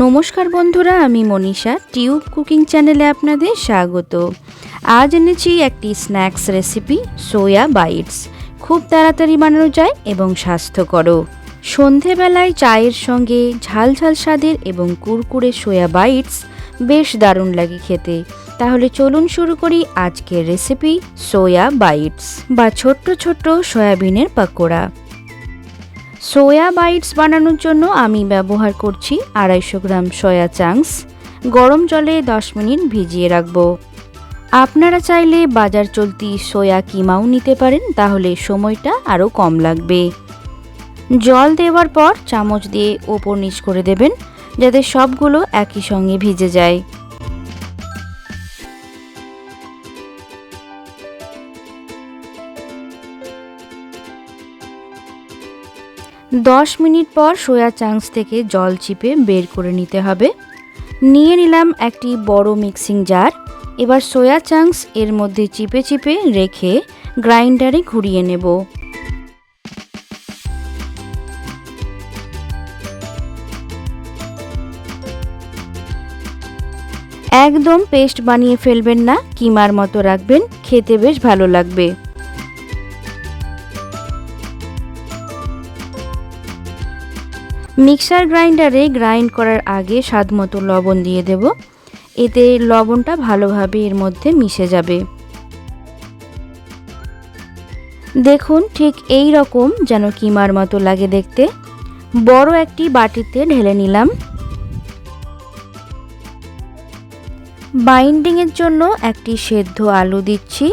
নমস্কার বন্ধুরা, আমি মনীষা টিউব কুকিং চ্যানেলে আপনাদের স্বাগত। আজ এনেছি একটি স্ন্যাক্স রেসিপি, সোয়া বাইটস। খুব তাড়াতাড়ি বানানো যায় এবং স্বাস্থ্যকরও। সন্ধেবেলায় চায়ের সঙ্গে ঝাল ঝাল স্বাদের এবং কুরকুরে সোয়া বাইটস বেশ দারুণ লাগে খেতে। তাহলে চলুন শুরু করি আজকের রেসিপি, সোয়া বাইটস বা ছোট্ট ছোট্ট সয়াবিনের পকোড়া। সোয়া বাইটস বানানোর জন্য আমি ব্যবহার করছি 250 গ্রাম সয়া চাংস। গরম জলে 10 মিনিট ভিজিয়ে রাখব। আপনারা চাইলে বাজার চলতি সোয়া কিমাও নিতে পারেন, তাহলে সময়টা আরও কম লাগবে। জল দেওয়ার পর চামচ দিয়ে ওপর নিচ করে দেবেন, যাতে সবগুলো একই সঙ্গে ভিজে যায়। দশ মিনিট পর সোয়া চাংস থেকে জল চিপে বের করে নিতে হবে। নিয়ে নিলাম একটি বড় মিক্সিং জার। এবার সোয়া চাংস এর মধ্যে চিপে চিপে রেখে গ্রাইন্ডারে ঘুরিয়ে নেব। একদম পেস্ট বানিয়ে ফেলবেন না, কিমার মতো রাখবেন, খেতে বেশ ভালো লাগবে। মিক্সার গ্রাইন্ডারে গ্রাইন্ড করার আগে স্বাদমতো লবণ দিয়ে দেব। এতে লবণটা ভালোভাবে এর মধ্যে মিশে যাবে। দেখুন, ঠিক এই রকম যেন কিমার মতো লাগে দেখতে। বড় একটি বাটিতে ঢেলে নিলাম। বাইন্ডিংয়ের জন্য একটি সেদ্ধ আলু দিচ্ছি।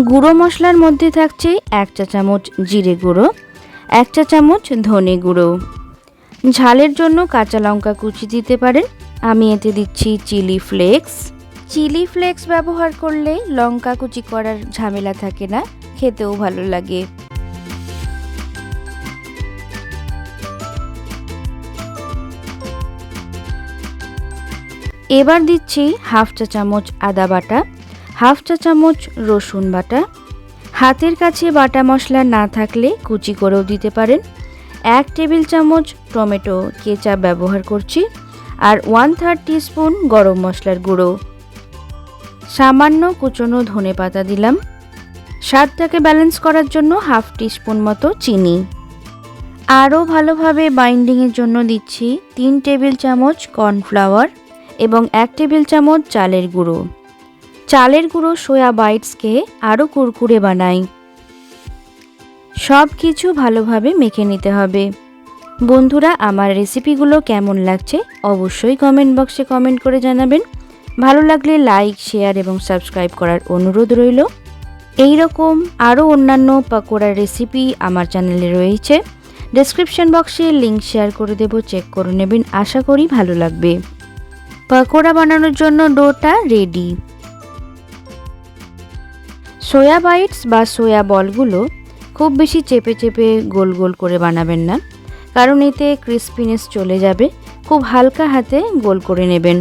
গুঁড়ো মশলার মধ্যে থাকছে 1 চা চামচ জিরে গুঁড়ো, 1 চা চামচ ধনে গুঁড়ো। ঝালের জন্য কাঁচা লঙ্কা কুচি দিতে পারেন। আমি এতে দিচ্ছি চিলি ফ্লেক্স। চিলি ফ্লেক্স ব্যবহার করলে লঙ্কা কুচি করার ঝামেলা থাকে না, খেতেও ভালো লাগে। এবার দিচ্ছি 1/2 চা চামচ আদা বাটা, 1/2 চা চামচ রসুন বাটা। হাতের কাছে বাটা মশলা না থাকলে কুচি করেও দিতে পারেন। 1 টেবিল চামচ টমেটো কেচাপ ব্যবহার করছি, আর 1/3 টিস্পুন গরম মশলার গুঁড়ো। সামান্য কুচনো ধনে পাতা দিলাম। স্বাদটাকে ব্যালেন্স করার জন্য 1/2 টিস্পুন মতো চিনি। আরও ভালোভাবে বাইন্ডিংয়ের জন্য দিচ্ছি 3 টেবিল চামচ কর্নফ্লাওয়ার এবং 1 টেবিল চামচ চালের গুঁড়ো। চালের গুঁড়ো সোয়া বাইটসকে আরও কুরকুরে বানায়। সব কিছু ভালোভাবে মেখে নিতে হবে। বন্ধুরা, আমার রেসিপিগুলো কেমন লাগছে অবশ্যই কমেন্ট বক্সে কমেন্ট করে জানাবেন। ভালো লাগলে লাইক, শেয়ার এবং সাবস্ক্রাইব করার অনুরোধ রইল। এই রকম আরও অন্যান্য পকোড়ার রেসিপি আমার চ্যানেলে রয়েছে। ডেসক্রিপশন বক্সে লিংক শেয়ার করে দেব, চেক করে নেবেন। আশা করি ভালো লাগবে। পকোড়া বানানোর জন্য ডোটা রেডি। সোয়া বাইটস বা সোয়া বলগুলো খুব বেশি চেপে চেপে গোল গোল করে বানাবেন না, কারণ এতে ক্রিস্পিনেস চলে যাবে। খুব হালকা হাতে গোল করে নেবেন।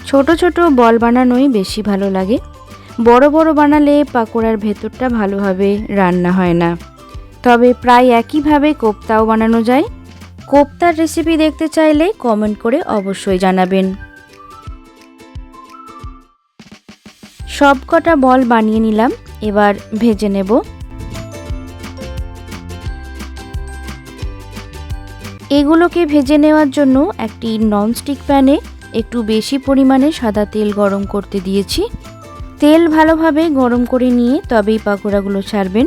ছোট ছোট বল বানানোই বেশি ভালো লাগে। বড় বড় বানালে পাকোড়ার ভেতরটা ভালোভাবে রান্না হয় না। তবে প্রায় একইভাবে কোপ্তাও বানানো যায়। কোপ্তার রেসিপি দেখতে চাইলে কমেন্ট করে অবশ্যই জানাবেন। সব কটা বল বানিয়ে নিলাম, এবার ভেজে নেব। এগুলোকে ভেজে নেওয়ার জন্য একটি ননস্টিক প্যানে একটু বেশি পরিমাণে সাদা তেল গরম করতে দিয়েছি। তেল ভালোভাবে গরম করে নিয়ে তবেই পাকোড়াগুলো ছাড়বেন,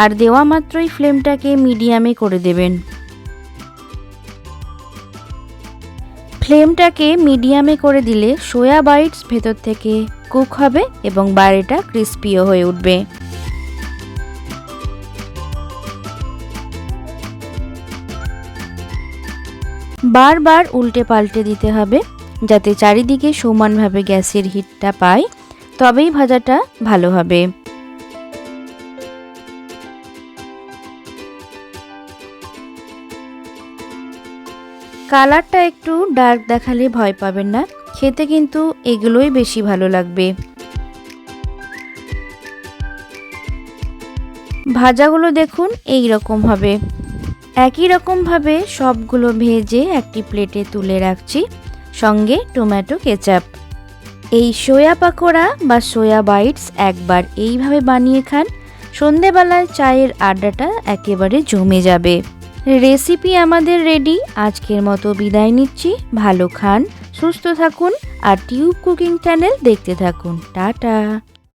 আর দেওয়া মাত্রই ফ্লেমটাকে মিডিয়ামে করে দেবেন। ফ্লেমটাকে মিডিয়ামে করে দিলে সোয়া বাইটস ভেতর থেকে কুক হবে এবং বাইরেটা ক্রিস্পিও হয়ে উঠবে। বারবার উল্টে পাল্টে দিতে হবে, যাতে চারিদিকে সমানভাবে গ্যাসের হিটটা পায়, তবেই ভাজাটা ভালো হবে। কালারটা একটু ডার্ক দেখালে ভয় পাবেন না, খেতে কিন্তু এগুলোই বেশি ভালো লাগবে। ভাজাগুলো দেখুন এই রকম হবে। একই রকমভাবে সবগুলো ভেজে একটি প্লেটে তুলে রাখছি, সঙ্গে টমেটো কেচাপ। এই সোয়া পাকোড়া বা সোয়া বাইটস একবার এইভাবে বানিয়ে খান, সন্ধেবেলায় চায়ের আড্ডাটা একেবারে জমে যাবে। রেসিপি আমাদের রেডি। আজকের মতো বিদায় নিচ্ছি। ভালো খান, সুস্থ থাকুন আর টিউব কুকিং চ্যানেল দেখতে থাকুন। টাটা।